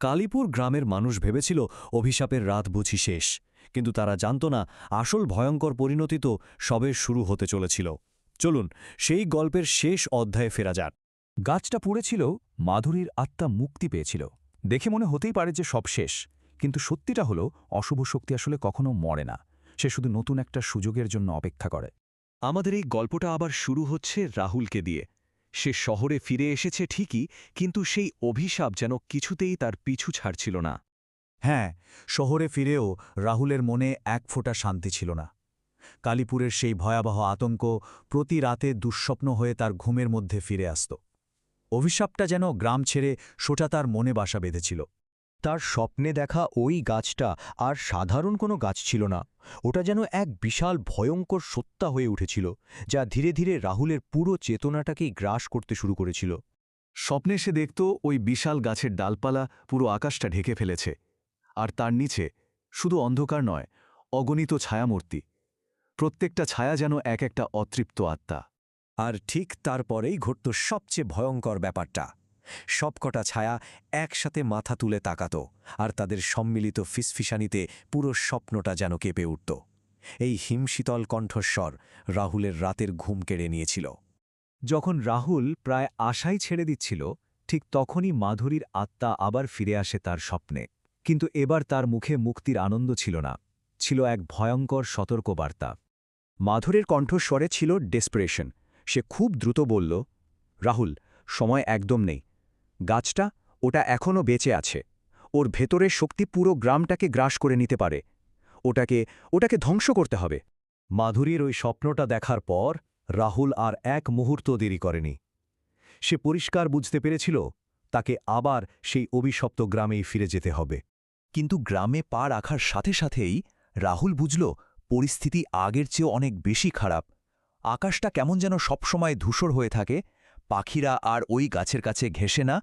কালীপুর গ্রামের মানুষ ভেবেছিল অভিশাপের রাত বুঝি শেষ, কিন্তু তারা জানত না আসল ভয়ঙ্কর পরিণতি তো সবে শুরু হতে চলেছিল। চলুন সেই গল্পের শেষ অধ্যায়ে ফেরা যাক। গাছটা পুড়েছিল, মাধুরীর আত্মা মুক্তি পেয়েছিল। দেখে মনে হতেই পারে যে সব শেষ, কিন্তু সত্যিটা হলো অশুভ শক্তি আসলে কখনো মরে না। সে শুধু নতুন একটা সুযোগের জন্য অপেক্ষা করে। আমাদের এই গল্পটা আবার শুরু হচ্ছে রাহুলকে দিয়ে। সে শহরে ফিরে এসেছে ঠিকই, কিন্তু সেই অভিশাপ যেন কিছুতেই তার পিছু ছাড়ছিল না। হ্যাঁ, শহরে ফিরেও রাহুলের মনে এক ফোঁটা শান্তি ছিল না। কালীপুরের সেই ভয়াবহ আতঙ্ক প্রতি রাতে দুঃস্বপ্ন হয়ে তার ঘুমের মধ্যে ফিরে আসত। অভিশাপটা যেন গ্রাম ছেড়ে সোজা তার মনে বাসা বেঁধেছিল। তার স্বপ্নে দেখা ওই গাছটা আর সাধারণ কোনো গাছ ছিল না। ওটা যেন এক বিশাল ভয়ঙ্কর সত্তা হয়ে উঠেছিল, যা ধীরে ধীরে রাহুলের পুরো চেতনাটাকেই গ্রাস করতে শুরু করেছিল। স্বপ্নে সে দেখত ওই বিশাল গাছের ডালপালা পুরো আকাশটা ঢেকে ফেলেছে, আর তার নিচে শুধু অন্ধকার নয়, অগণিত ছায়ামূর্তি। প্রত্যেকটা ছায়া যেন এক একটা অতৃপ্ত আত্মা। আর ঠিক তারপরেই ঘটত সবচেয়ে ভয়ঙ্কর ব্যাপারটা। সবকটা ছায়া একসাথে মাথা তুলে তাকাত, আর তাদের সম্মিলিত ফিসফিসানিতে পুরো স্বপ্নটা যেন কেঁপে উঠত। এই হিমশীতল কণ্ঠস্বর রাহুলের রাতের ঘুম কেড়ে নিয়েছিল। যখন রাহুল প্রায় আশাই ছেড়ে দিচ্ছিল, ঠিক তখনই মাধুরীর আত্মা আবার ফিরে আসে তার স্বপ্নে। কিন্তু এবার তার মুখে মুক্তির আনন্দ ছিল না, ছিল এক ভয়ঙ্কর সতর্কবার্তা। মাধুরীর কণ্ঠস্বরে ছিল ডেসপারেশন। সে খুব দ্রুত বলল, রাহুল, সময় একদম নেই। গাছটা, ওটা এখনও বেঁচে আছে। ওর ভেতরের শক্তি পুরো গ্রামটাকে গ্রাস করে নিতে পারে। ওটাকে ধ্বংস করতে হবে। মাধুরীর ওই স্বপ্নটা দেখার পর রাহুল আর এক মুহূর্ত দেরি করেনি। সে পরিষ্কার বুঝতে পেরেছিল তাকে আবার সেই অভিশপ্ত গ্রামেই ফিরে যেতে হবে। কিন্তু গ্রামে পা রাখার সাথে সাথেই রাহুল বুঝল পরিস্থিতি আগের চেয়ে অনেক বেশি খারাপ। আকাশটা কেমন যেন সবসময় ধূসর হয়ে থাকে, পাখিরা আর ওই গাছের কাছে ঘেঁষে না,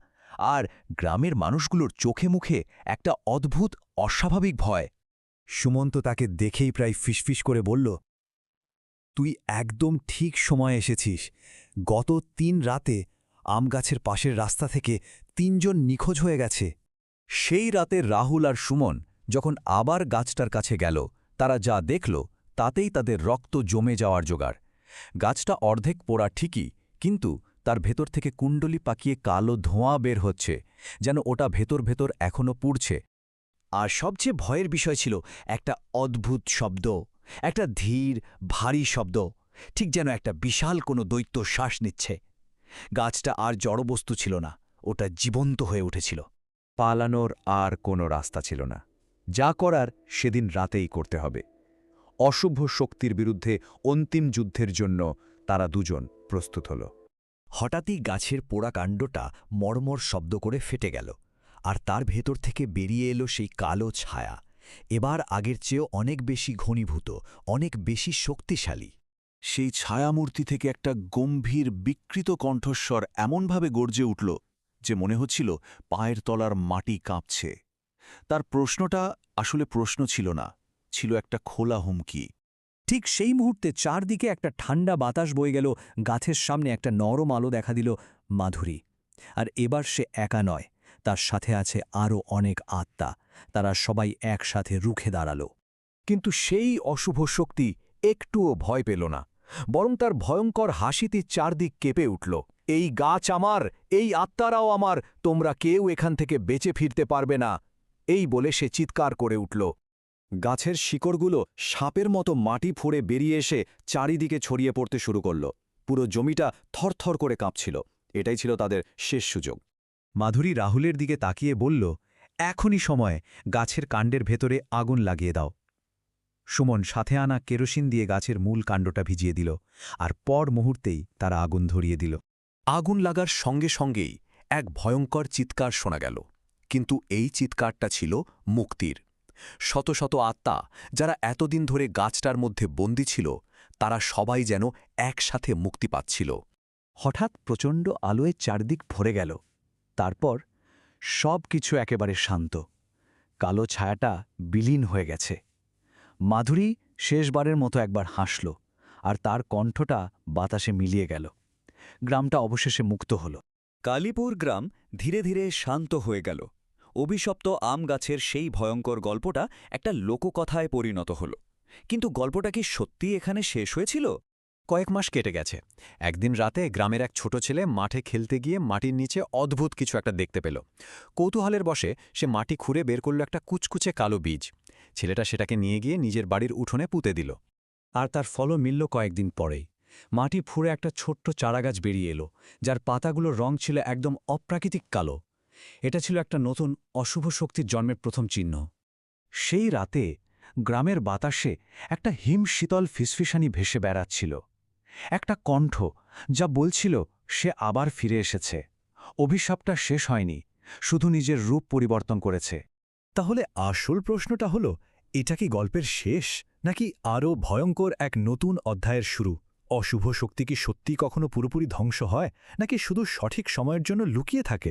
আর গ্রামের মানুষগুলোর চোখে মুখে একটা অদ্ভুত অস্বাভাবিক ভয়। সুমন্ত তাকে দেখেই প্রায় ফিসফিস করে বলল, তুই একদম ঠিক সময় এসেছিস। গত ৩ রাতে আমগাছের পাশের রাস্তা থেকে ৩ জন নিখোঁজ হয়ে গেছে। সেই রাতে রাহুল আর সুমন যখন আবার গাছটার কাছে গেল, তারা যা দেখল তাতেই তাদের রক্ত জমে যাওয়ার জোগাড়। গাছটা অর্ধেক পোড়া ঠিকই, কিন্তু তার ভেতর থেকে কুণ্ডলি পাকিয়ে কালো ধোঁয়া বের হচ্ছে, যেন ওটা ভেতর ভেতর এখনও পুড়ছে। আর সবচেয়ে ভয়ের বিষয় ছিল একটা অদ্ভুত শব্দ, একটা ধীর ভারী শব্দ, ঠিক যেন একটা বিশাল কোনো দৈত্য শ্বাস নিচ্ছে। গাছটা আর জড়বস্তু ছিল না, ওটা জীবন্ত হয়ে উঠেছিল। পালানোর আর কোনো রাস্তা ছিল না। যা করার সেদিন রাতেই করতে হবে। অশুভ শক্তির বিরুদ্ধে অন্তিম যুদ্ধের জন্য তারা দুজন প্রস্তুত হল। হঠাৎই গাছের পোড়া কাণ্ডটা মর্মর শব্দ করে ফেটে গেল, আর তার ভেতর থেকে বেরিয়ে এলো সেই কালো ছায়া। এবার আগের চেয়েও অনেক বেশি ঘনীভূত, অনেক বেশি শক্তিশালী। সেই ছায়ামূর্তি থেকে একটা গম্ভীর বিকৃত কণ্ঠস্বর এমনভাবে গর্জে উঠল যে মনে হচ্ছিল পায়ের তলার মাটি কাঁপছে। তার প্রশ্নটা আসলে প্রশ্ন ছিল না, ছিল একটা খোলা হুমকি। ঠিক সেই মুহূর্তে চারদিকে একটা ঠান্ডা বাতাস বয়ে গেল, গাছের সামনে একটা নরম আলো দেখা দিল মাধুরী। আর এবার সে একা নয়, তার সাথে আছে আরও অনেক আত্মা। তারা সবাই একসাথে রুখে দাঁড়াল। কিন্তু সেই অশুভ শক্তি একটুও ভয় পেল না, বরং তার ভয়ঙ্কর হাসিতে চারদিক কেঁপে উঠল। এই গাছ আমার, এই আত্মারাও আমার, তোমরা কেউ এখান থেকে বেঁচে ফিরতে পারবে না, এই বলে সে চিৎকার করে উঠল। গাছের শিকড়গুলো সাপের মতো মাটি ফুঁড়ে বেরিয়ে এসে চারিদিকে ছড়িয়ে পড়তে শুরু করল। পুরো জমিটা থরথর করে কাঁপছিল। এটাই ছিল তাদের শেষ সুযোগ। মাধুরী রাহুলের দিকে তাকিয়ে বলল, এখনই সময়, গাছের কাণ্ডের ভেতরে আগুন লাগিয়ে দাও। সুমন সাথে আনা কেরোসিন দিয়ে গাছের মূল কাণ্ডটা ভিজিয়ে দিল, আর পর মুহূর্তেই তারা আগুন ধরিয়ে দিল। আগুন লাগার সঙ্গে সঙ্গেই এক ভয়ঙ্কর চিৎকার শোনা গেল, কিন্তু এই চিৎকারটা ছিল মুক্তির। শত শত আত্মা, যারা এতদিন ধরে গাছটার মধ্যে বন্দী ছিল, তারা সবাই যেন একসাথে মুক্তি পাচ্ছিল। হঠাৎ প্রচণ্ড আলোয় চারদিক ভরে গেল। তারপর সব কিছু একেবারে শান্ত। কালো ছায়াটা বিলীন হয়ে গেছে। মাধুরী শেষবারের মতো একবার হাসল, আর তার কণ্ঠটা বাতাসে মিলিয়ে গেল। গ্রামটা অবশেষে মুক্ত হল। কালীপুর গ্রাম ধীরে ধীরে শান্ত হয়ে গেল। অভিশপ্ত আম গাছের সেই ভয়ঙ্কর গল্পটা একটা লোককথায় পরিণত হল। কিন্তু গল্পটা কি সত্যি এখানে শেষ হয়েছিল? কয়েক মাস কেটে গেছে। একদিন রাতে গ্রামের এক ছোট ছেলে মাঠে খেলতে গিয়ে মাটির নিচে অদ্ভুত কিছু একটা দেখতে পেল। কৌতূহলের বশে সে মাটি খুঁড়ে বের করল একটা কুচকুচে কালো বীজ। ছেলেটা সেটাকে নিয়ে গিয়ে নিজের বাড়ির উঠোনে পুঁতে দিল। আর তার ফলও মিলল কয়েকদিন পরেই। মাটি ফুঁড়ে একটা ছোট্ট চারাগাছ বেরিয়ে এলো, যার পাতাগুলোর রং ছিল একদম অপ্রাকৃতিক কালো। এটা ছিল একটা নতুন অশুভ শক্তির জন্মের প্রথম চিহ্ন। সেই রাতে গ্রামের বাতাসে একটা হিমশীতল ফিসফিসানি ভেসে বেড়াচ্ছিল। একটা কণ্ঠ যা বলছিল সে আবার ফিরে এসেছে। অভিশাপটা শেষ হয়নি, শুধু নিজের রূপ পরিবর্তন করেছে। তাহলে আসল প্রশ্নটা হলো, এটা কি গল্পের শেষ, নাকি আরও ভয়ঙ্কর এক নতুন অধ্যায়ের শুরু? অশুভ শক্তি কি সত্যি কখনো পুরোপুরি ধ্বংস হয়, নাকি শুধু সঠিক সময়ের জন্য লুকিয়ে থাকে?